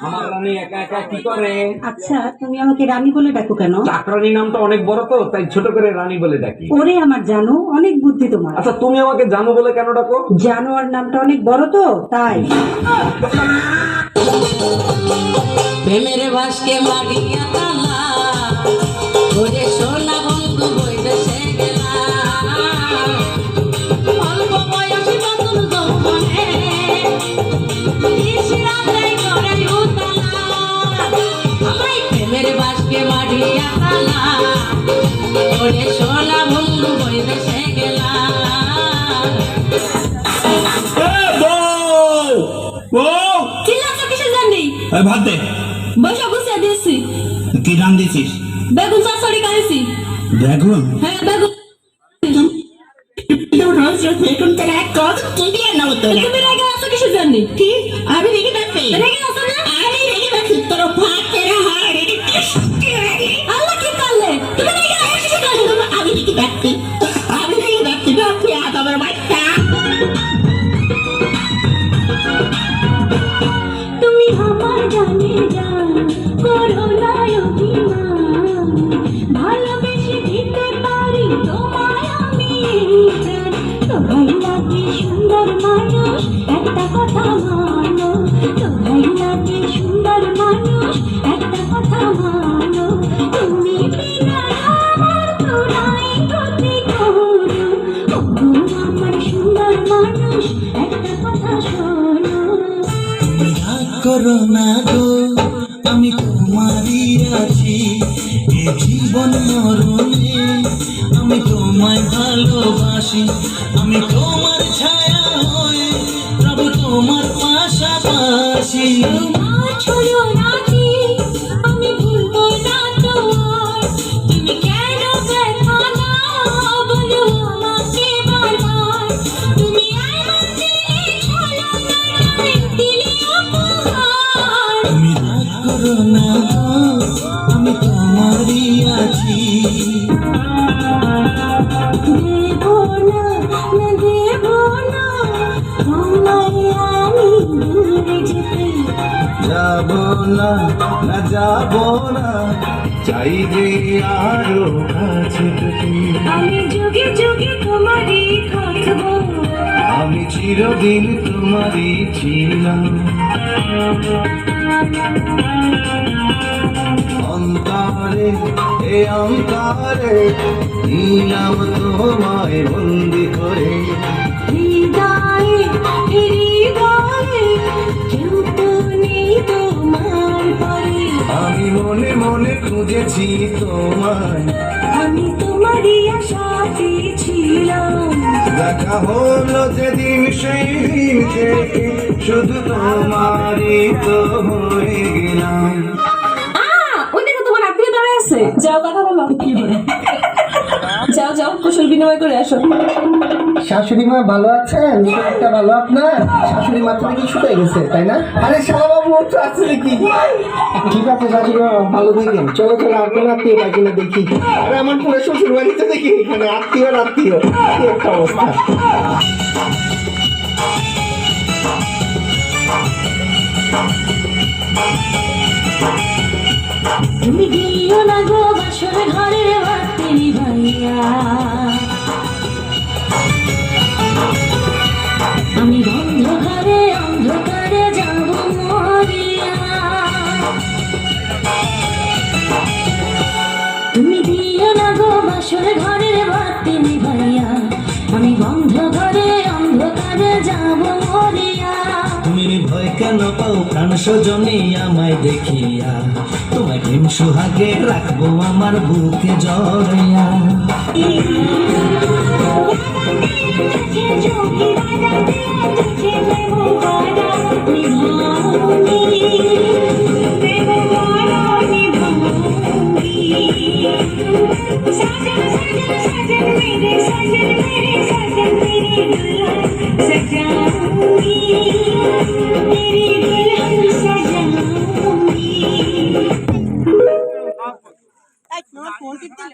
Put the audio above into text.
আমার রানী একা একা কি করে? আচ্ছা, তুমি আমাকে রানী বলে ডাকো কেন? চাকরানী নামটা অনেক বড় তো, তাই ছোট করে রানী বলে ডাকি। ওরে আমার জানো, অনেক বুদ্ধি তোমার। আচ্ছা, তুমি আমাকে জানো বলে কেন ডাকো? জানোয়ার নামটা অনেক বড় তো, তাই। প্রেমের বাসকে মারিয়া তালা, ওরে সোনা বন্ধু বইদেশে গেলা, অল্প বয়সী নতুন যৌবনে নিশিরাতেই করে উতালা, আমায় প্রেমের বাসকে মারিয়া তালা, ওরে সোনা বন্ধু বইদেশে গেলা। চিল্লাচ্ছ কিসের জানি? ভাত দে। বৈশা গুছিয়ে দিয়েছি। কি রান দিছিস? বেগুন চচ্চড়ি খাইছি। বেগুন? হ্যাঁ বেগুন। বেগুন তোর এক কত কি দিয়ে নাও তোর? তুমি রেগে আছো কিসের জন্য? কি? আমি রেগে যাচ্ছি। রেগে আছো না? আমি রেগে যাচ্ছি তোর ভাতের হাড় রেগে আল্লাহ কি করলে? তুমি রেগে আছো কিসের জন্য? আমি রেগে যাচ্ছি। আমি রেগে যাচ্ছি না তুই আজ আমার বাচ্চা। তুমি আমার জানে জান, করো না অভিমান, ভালোবেসে দিতে পারি তোমায় আমি জান। তোমায় লাগে সুন্দর মানুষ, একটা কথা মানো, তোমায় লাগে সুন্দর মানুষ, একটা কথা মানো, তুমি বিনা আমার তোরাই গতি করো, ওগো আমার সুন্দর মানুষ, একটা কথা শোনো। রাগ করো না গো, আমি তোমারই আছি, এ জীবন মরণে আমি তোমায় ভালোবাসি, আমি তোমার ছায়া হয়ে রব তোমার পাশাপাশি। তোমার ছড়ো নাকি আমি ভুলবো না তোমার, তুমি কেন দেখা না বলো আমাকে বারবার, তুমি এমন জিনিস হলো না আমি দিলি উপহার। তুমি রাগ করো না গো, আমি তোমারই আছি। দেবো না, না দেবো না, তোমায় আমি দূরে যেতে। যাব না, না যাব না, চাই যে আরো কাছে পেতে। আমি যুগে যুগে তোমারই থাকবো, আমি চিরদিন তোমারই ছিলাম। অন্তরে এ অন্তরে নিলাম তোমায় বন্দি করে। হৃদয়ে হৃদয়ে কেউ তো নেই তোমার পরে, আমি মনে মনে খুঁজেছি তোমায়, আমি তোমারই আশাতে ছিলাম। দেখা হলো যেদিন সেই দিন থেকে শুধু তোমারই তো হয়ে গেলাম। ওই দেখো তোমার আত্মীয় দাঁড়ায় আছে, যাও কথা বলো। যাও যাও কুশল বিনিময় করে আসো। শাশুড়ি মা ভালো আছেন? শরীরটা ভালো আপনার? শাশুড়ি মাথা নাকি শুকিয়ে গেছে, তাই না? আরে শালা বাবু তো আছে নাকি? ঠিক আছে শাশুড়ি মা, ভালো থাকেন। চলো চলো আর কোনো আত্মীয় পাই কিনা দেখি। আরে আমার পুরো শ্বশুর বাড়িতে দেখি এখানে আত্মীয় আত্মীয়, কি একটা অবস্থা। তুমি দিও না গো বাসর ঘরের বাতি নিভাইয়া, আমি অন্ধকারে অন্ধকারে যাব মরিয়া। তুমি দিও না গো বাসর ঘরের বাতি নিভাইয়া, আমি বন্ধ ঘরে অন্ধকারে যাব মরিয়া। তুমি ভয় কেন পাও প্রাণ স্বজনে আমায় দেখিয়া, তোমায় প্রেম সুহাগে রাখবো আমার বুকে জড়িয়া। সজাऊंगी।